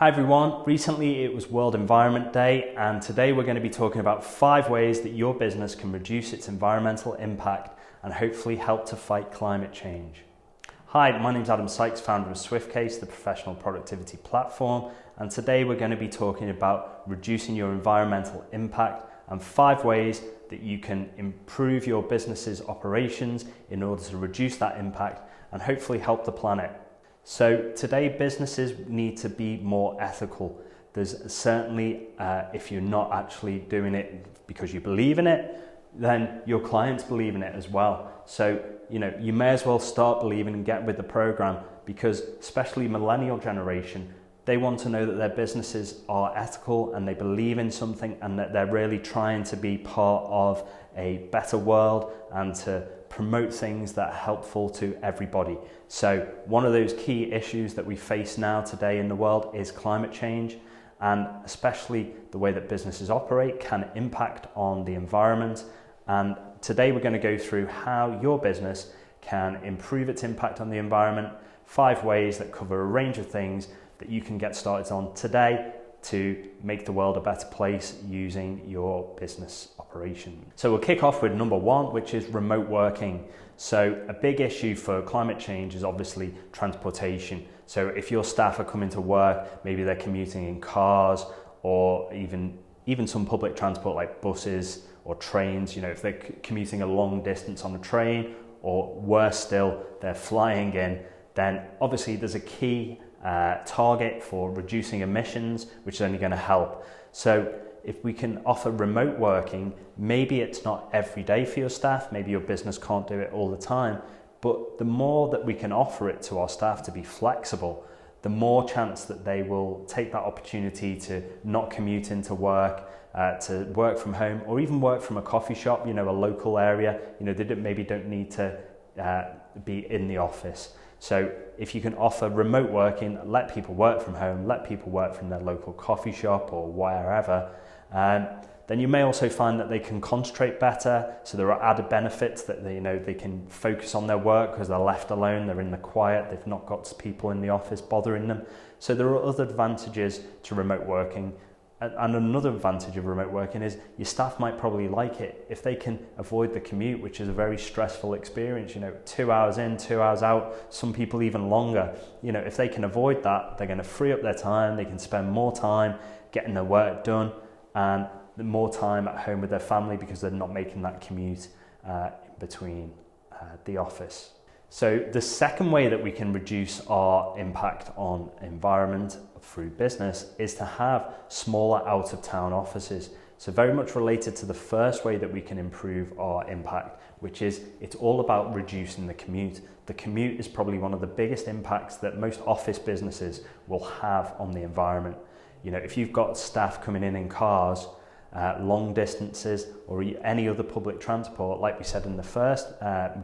Hi everyone, recently it was World Environment Day and today we're going to be talking about 5 ways that your business can reduce its environmental impact and hopefully help to fight climate change. Hi, my name's Adam Sykes, founder of SwiftCase, the professional productivity platform, and today we're going to be talking about reducing your environmental impact and 5 ways that you can improve your business's operations in order to reduce that impact and hopefully help the planet. So today businesses need to be more ethical. There's certainly, if you're not actually doing it because you believe in it, then your clients believe in it as well. So, you may as well start believing and get with the program, because especially millennial generation, they want to know that their businesses are ethical and they believe in something and that they're really trying to be part of a better world and to promote things that are helpful to everybody. So one of those key issues that we face now today in the world is climate change, and especially the way that businesses operate can impact on the environment. And today we're going to go through how your business can improve its impact on the environment, 5 ways that cover a range of things that you can get started on today to make the world a better place using your business operation. So we'll kick off with number 1, which is remote working. So a big issue for climate change is obviously transportation. So if your staff are coming to work, maybe they're commuting in cars or even some public transport like buses or trains, if they're commuting a long distance on a train, or worse still, they're flying in, then obviously there's a key target for reducing emissions, which is only going to help. So if we can offer remote working, maybe it's not every day for your staff, maybe your business can't do it all the time, but the more that we can offer it to our staff to be flexible, the more chance that they will take that opportunity to not commute into work, to work from home, or even work from a coffee shop, a local area. They maybe don't need to be in the office. So if you can offer remote working, let people work from home, let people work from their local coffee shop or wherever, then you may also find that they can concentrate better. So there are added benefits that they can focus on their work because they're left alone, they're in the quiet, they've not got people in the office bothering them. So there are other advantages to remote working. And another advantage of remote working is your staff might probably like it if they can avoid the commute, which is a very stressful experience, 2 hours in, 2 hours out, some people even longer. If they can avoid that, they're going to free up their time, they can spend more time getting their work done and more time at home with their family because they're not making that commute between the office. So the second way that we can reduce our impact on environment through business is to have smaller out-of-town offices. So very much related to the first way that we can improve our impact, which is it's all about reducing the commute. The commute is probably one of the biggest impacts that most office businesses will have on the environment. If you've got staff coming in cars, long distances, or any other public transport, like we said in the first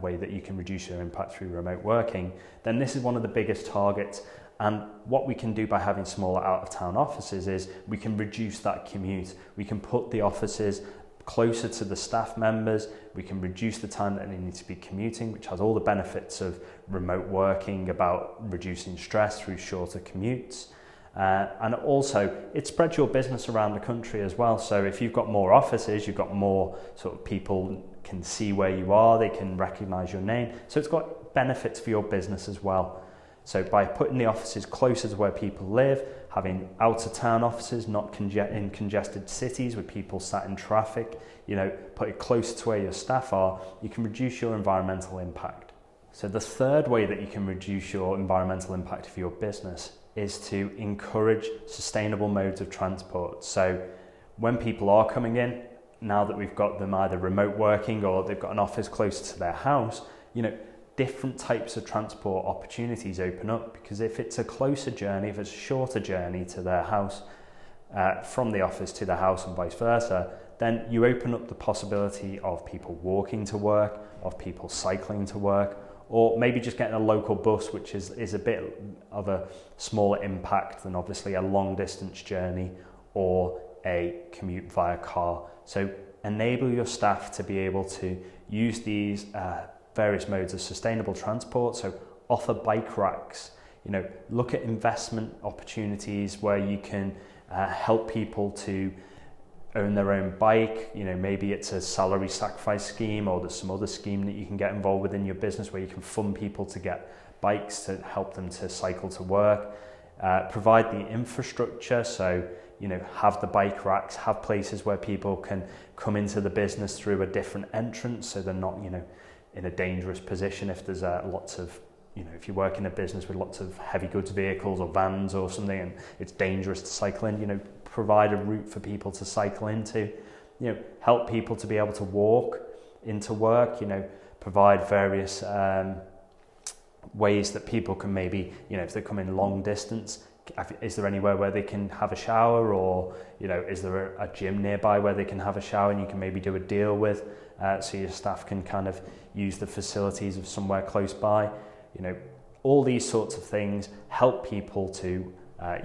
way that you can reduce your impact through remote working, then this is one of the biggest targets. And what we can do by having smaller out-of-town offices is we can reduce that commute. We can put the offices closer to the staff members. We can reduce the time that they need to be commuting, which has all the benefits of remote working, about reducing stress through shorter commutes. And also it spreads your business around the country as well. So if you've got more offices, you've got more sort of people can see where you are, they can recognize your name. So it's got benefits for your business as well. So by putting the offices closer to where people live, having out-of-town offices, not in congested cities with people sat in traffic, put it closer to where your staff are, you can reduce your environmental impact. So the third way that you can reduce your environmental impact for your business is to encourage sustainable modes of transport. So when people are coming in, now that we've got them either remote working or they've got an office closer to their house, different types of transport opportunities open up, because if it's a closer journey, if it's a shorter journey to their house, from the office to the house and vice versa, then you open up the possibility of people walking to work, of people cycling to work, or maybe just getting a local bus, which is a bit of a smaller impact than obviously a long distance journey or a commute via car. So enable your staff to be able to use these various modes of sustainable transport. So offer bike racks, Look at investment opportunities where you can help people to own their own bike. Maybe it's a salary sacrifice scheme, or there's some other scheme that you can get involved with in your business where you can fund people to get bikes to help them to cycle to work. Provide the infrastructure, so have the bike racks, have places where people can come into the business through a different entrance, so they're not in a dangerous position if there's lots of if you work in a business with lots of heavy goods vehicles or vans or something and it's dangerous to cycle in. Provide a route for people to cycle into. Help people to be able to walk into work. Provide various ways that people can maybe, if they come in long distance, is there anywhere where they can have a shower, or is there a gym nearby where they can have a shower and you can maybe do a deal with, so your staff can kind of use the facilities of somewhere close by. All these sorts of things help people to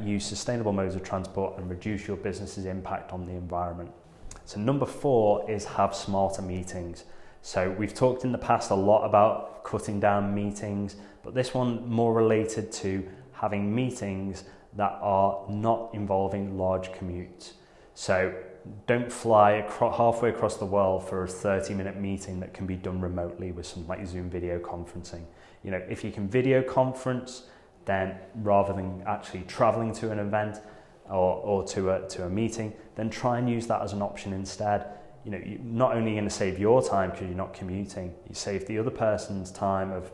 use sustainable modes of transport and reduce your business's impact on the environment. So number 4 is have smarter meetings. So we've talked in the past a lot about cutting down meetings, but this one more related to having meetings that are not involving large commutes. So don't fly halfway across the world for a 30-minute meeting that can be done remotely with something like Zoom video conferencing. If you can video conference, then rather than actually traveling to an event or to a meeting, then try and use that as an option instead. You're not only going to save your time because you're not commuting, you save the other person's time of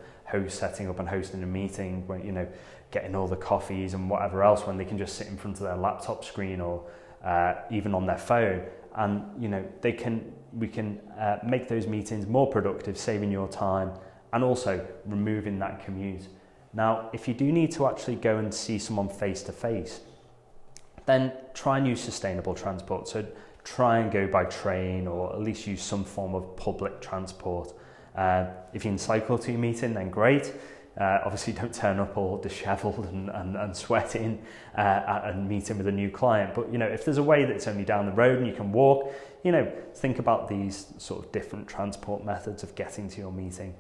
setting up and hosting a meeting, when getting all the coffees and whatever else, when they can just sit in front of their laptop screen or even on their phone, and we can make those meetings more productive, saving your time and also removing that commute. Now, if you do need to actually go and see someone face to face, then try and use sustainable transport. So try and go by train, or at least use some form of public transport. If you can cycle to your meeting, then great. Obviously don't turn up all dishevelled and sweating at a meeting with a new client. But if there's a way that's only down the road and you can walk, think about these sort of different transport methods of getting to your meeting.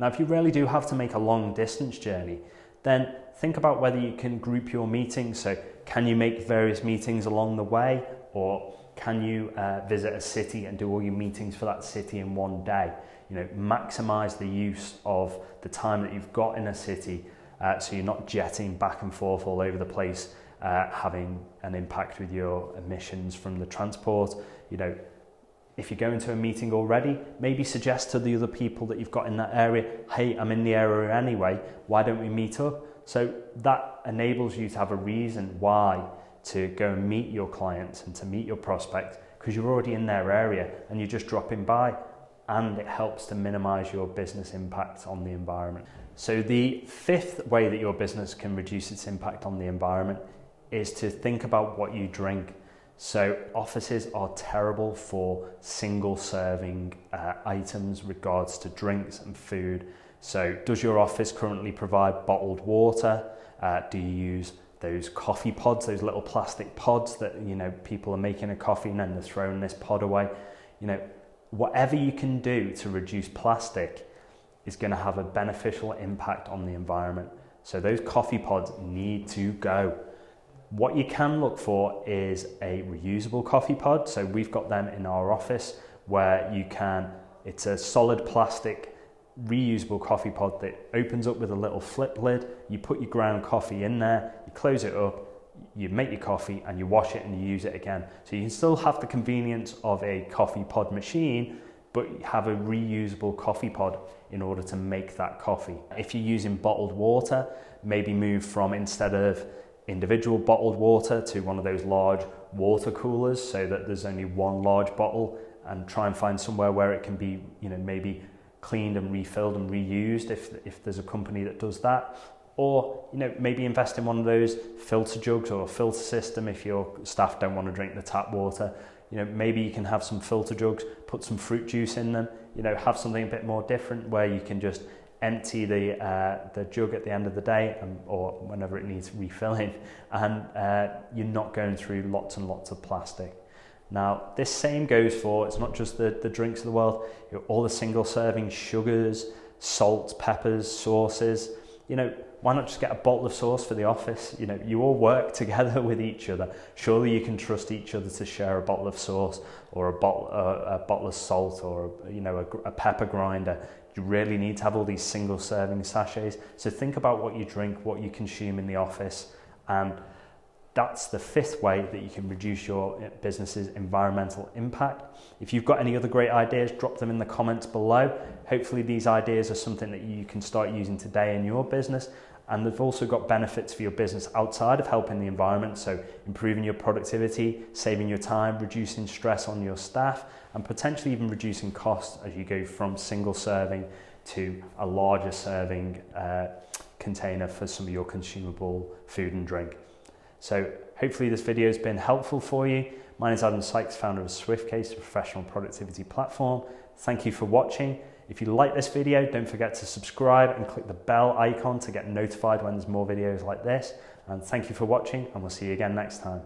Now, if you really do have to make a long distance journey, then think about whether you can group your meetings. So can you make various meetings along the way, or can you visit a city and do all your meetings for that city in one day? Maximize the use of the time that you've got in a city, so you're not jetting back and forth all over the place, having an impact with your emissions from the transport. If you're going to a meeting already, maybe suggest to the other people that you've got in that area, hey, I'm in the area anyway, why don't we meet up? So that enables you to have a reason why to go and meet your clients and to meet your prospects, because you're already in their area and you're just dropping by, and it helps to minimize your business impact on the environment. So the 5th way that your business can reduce its impact on the environment is to think about what you drink. So offices are terrible for single serving items regards to drinks and food. So does your office currently provide bottled water? Do you use those coffee pods, those little plastic pods that people are making a coffee and then they're throwing this pod away? Whatever you can do to reduce plastic is going to have a beneficial impact on the environment. So those coffee pods need to go. What you can look for is a reusable coffee pod. So we've got them in our office where it's a solid plastic reusable coffee pod that opens up with a little flip lid. You put your ground coffee in there, you close it up, you make your coffee and you wash it and you use it again. So you can still have the convenience of a coffee pod machine, but have a reusable coffee pod in order to make that coffee. If you're using bottled water, maybe move from, instead of individual bottled water, to one of those large water coolers, so that there's only one large bottle, and try and find somewhere where it can be, maybe cleaned and refilled and reused if there's a company that does that. Or maybe invest in one of those filter jugs or a filter system if your staff don't want to drink the tap water. Maybe you can have some filter jugs, put some fruit juice in them, have something a bit more different where you can just empty the jug at the end of the day, or whenever it needs refilling, and you're not going through lots and lots of plastic. Now, this same goes for, it's not just the drinks of the world, all the single serving sugars, salts, peppers, sauces. why not just get a bottle of sauce for the office? You know, you all work together with each other. Surely you can trust each other to share a bottle of sauce or a bottle of salt or, you know, a pepper grinder. You really need to have all these single serving sachets. So think about what you drink, what you consume in the office, and that's the fifth way that you can reduce your business's environmental impact. If you've got any other great ideas, drop them in the comments below. Hopefully these ideas are something that you can start using today in your business, and they've also got benefits for your business outside of helping the environment, so improving your productivity, saving your time, reducing stress on your staff, and potentially even reducing costs as you go from single serving to a larger serving container for some of your consumable food and drink. So hopefully this video has been helpful for you. My name is Adam Sykes, founder of SwiftCase, a professional productivity platform. Thank you for watching. If you like this video, don't forget to subscribe and click the bell icon to get notified when there's more videos like this. And thank you for watching, and we'll see you again next time.